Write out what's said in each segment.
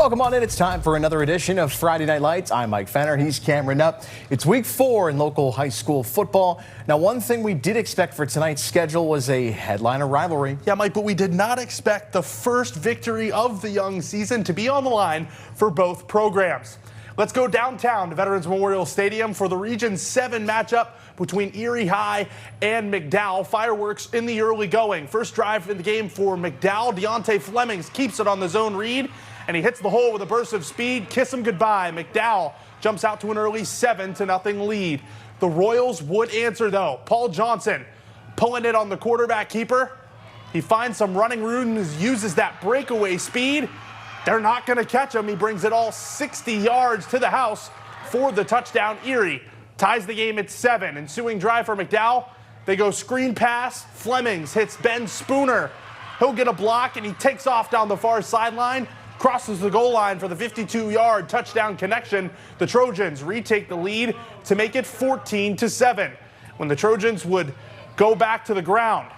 Welcome on in. It's time for another edition of Friday Night Lights. I'm Mike Fenner. He's Cameron Up. It's week 4 in local high school football. Now, one thing we did expect for tonight's schedule was a headliner rivalry. Yeah, Mike, but we did not expect the first victory of the young season to be on the line for both programs. Let's go downtown to Veterans Memorial Stadium for the Region 7 matchup between Erie High and McDowell. Fireworks in the early going. First drive in the game for McDowell. Deontay Flemings keeps it on the zone read, and he hits the hole with a burst of speed. Kiss him goodbye. McDowell jumps out to an early 7-0 lead. The Royals would answer, though. Paul Johnson pulling it on the quarterback keeper. He finds some running room and uses that breakaway speed. They're not going to catch him. He brings it all 60 yards to the house for the touchdown. Erie ties the game at 7. Ensuing drive for McDowell. They go screen pass. Flemings hits Ben Spooner. He'll get a block, and he takes off down the far sideline. Crosses the goal line for the 52-yard touchdown connection. The Trojans retake the lead to make it 14-7. When the Trojans would go back to the ground,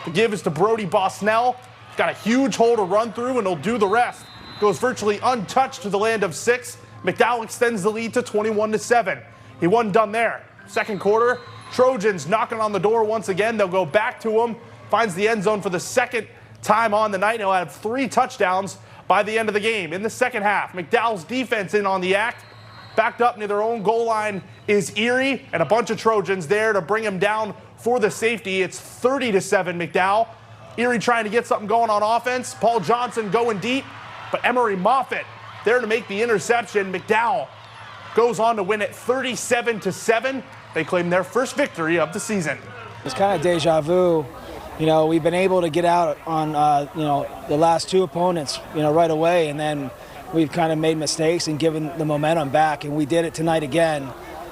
the give is to Brody Bosnell. Got a huge hole to run through, and he'll do the rest. Goes virtually untouched to the land of 6. McDowell extends the lead to 21-7. He wasn't done there. Second quarter, Trojans knocking on the door once again. They'll go back to him. Finds the end zone for the second time on the night. He'll have 3 touchdowns by the end of the game. In the second half, McDowell's defense in on the act. Backed up near their own goal line is Erie, and a bunch of Trojans there to bring him down for the safety. It's 30-7 McDowell. Erie trying to get something going on offense. Paul Johnson going deep, but Emery Moffitt there to make the interception. McDowell goes on to win it 37-7. They claim their first victory of the season. It's kind of deja vu. You know, we've been able to get out on, the last 2 opponents, right away, and then we've kind of made mistakes and given the momentum back, and we did it tonight again.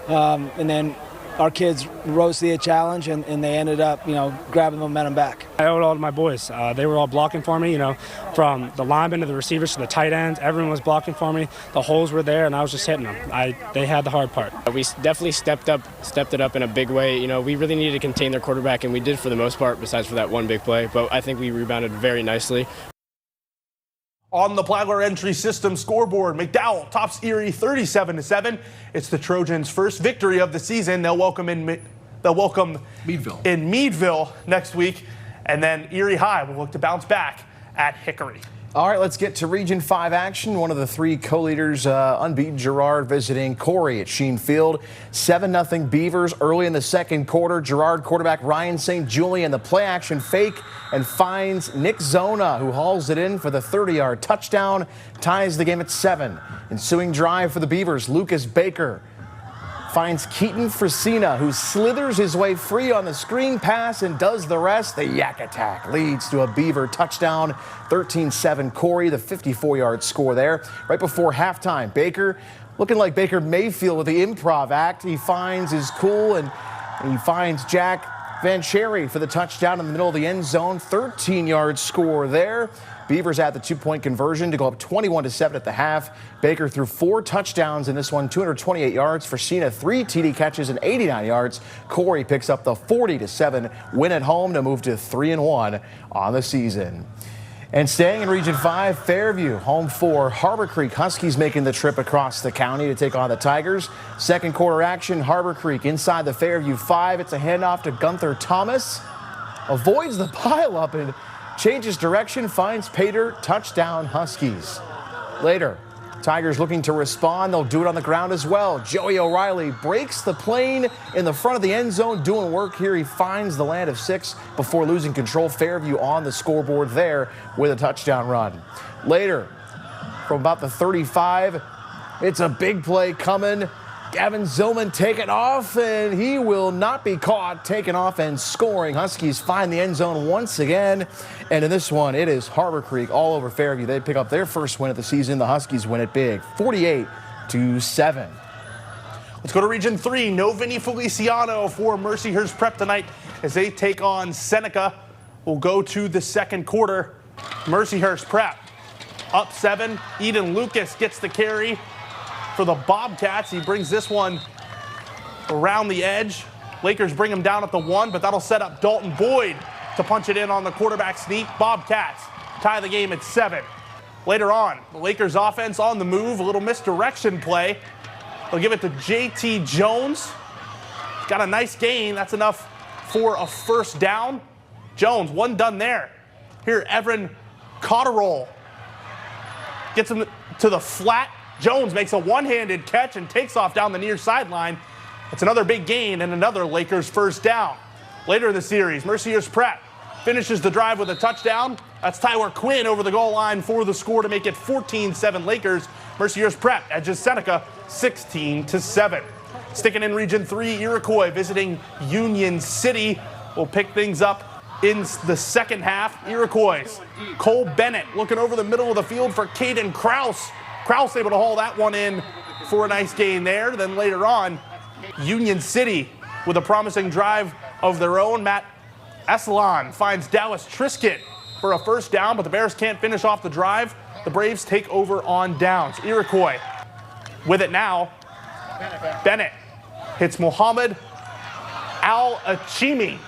And then our kids rose to the challenge, and they ended up, grabbing the momentum back. I owe it all to my boys. They were all blocking for me, from the linemen to the receivers to the tight ends. Everyone was blocking for me. The holes were there, and I was just hitting them. They had the hard part. We definitely stepped it up in a big way. We really needed to contain their quarterback, and we did for the most part, besides for that one big play. But I think we rebounded very nicely. On the Plyler Entry System scoreboard, McDowell tops Erie 37-7. It's the Trojans' first victory of the season. They'll welcome Meadville in Meadville next week, and then Erie High will look to bounce back at Hickory. All right, let's get to Region 5 action. One of the 3 co-leaders, unbeaten Girard, visiting Corey at Sheen Field. 7-0 Beavers early in the second quarter. Girard quarterback Ryan St. Julian, the play-action fake, and finds Nick Zona, who hauls it in for the 30-yard touchdown, ties the game at 7. Ensuing drive for the Beavers, Lucas Baker finds Keaton Frisina, who slithers his way free on the screen pass and does the rest. The Yak Attack leads to a Beaver touchdown, 13-7 Corey, the 54-yard score there. Right before halftime, Baker, looking like Baker Mayfield with the improv act. He finds his cool, and he finds Jack Van Cherry for the touchdown in the middle of the end zone, 13-yard score there. Beavers had the 2-point conversion to go up 21-7 at the half. Baker threw 4 touchdowns in this one, 228 yards. Frisina 3 TD catches and 89 yards. Corey picks up the 40-7 win at home to move to 3-1 on the season. And staying in Region 5, Fairview, home for Harbor Creek. Huskies making the trip across the county to take on the Tigers. Second quarter action, Harbor Creek inside the Fairview 5. It's a handoff to Gunther Thomas. Avoids the pileup and changes direction, finds Pater, touchdown Huskies. Later, Tigers looking to respond. They'll do it on the ground as well. Joey O'Reilly breaks the plane in the front of the end zone, doing work here. He finds the land of 6 before losing control. Fairview on the scoreboard there with a touchdown run. Later, from about the 35, it's a big play coming. Gavin Zillman taking off, and he will not be caught taking off and scoring. Huskies find the end zone once again, and in this one, it is Harbor Creek all over Fairview. They pick up their first win of the season. The Huskies win it big, 48-7. Let's go to Region 3. No Vinny Feliciano for Mercyhurst Prep tonight as they take on Seneca. We'll go to the second quarter. Mercyhurst Prep up 7. Eden Lucas gets the carry for the Bobcats. He brings this one around the edge. Lakers bring him down at the 1, but that'll set up Dalton Boyd to punch it in on the quarterback sneak. Bobcats tie the game at 7. Later on, the Lakers offense on the move, a little misdirection play. They'll give it to JT Jones. Got a nice gain. That's enough for a first down. Jones, one done there. Here, Everin Cotterell gets him to the flat. Jones makes a one-handed catch and takes off down the near sideline. It's another big gain and another Lakers first down. Later in the series, Mercier's Pratt finishes the drive with a touchdown. That's Tyler Quinn over the goal line for the score to make it 14-7 Lakers. Mercier's Pratt edges Seneca 16-7. Sticking in Region 3, Iroquois visiting Union City. We'll pick things up in the second half. Iroquois, Cole Bennett looking over the middle of the field for Caden Kraus. Kraus able to haul that one in for a nice gain there. Then later on, Union City with a promising drive of their own. Matt Essalon finds Dallas Trisket for a first down, but the Bears can't finish off the drive. The Braves take over on downs. Iroquois with it now. Bennett hits Muhammad Al-Achimi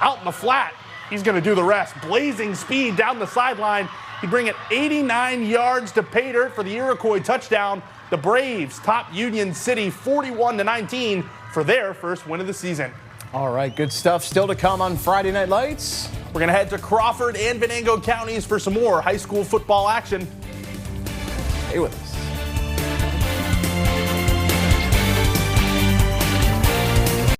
out in the flat. He's going to do the rest. Blazing speed down the sideline. He'd bring it 89 yards to pay dirt for the Iroquois touchdown. The Braves top Union City 41-19 for their first win of the season. All right, good stuff still to come on Friday Night Lights. We're going to head to Crawford and Venango counties for some more high school football action. Stay with us.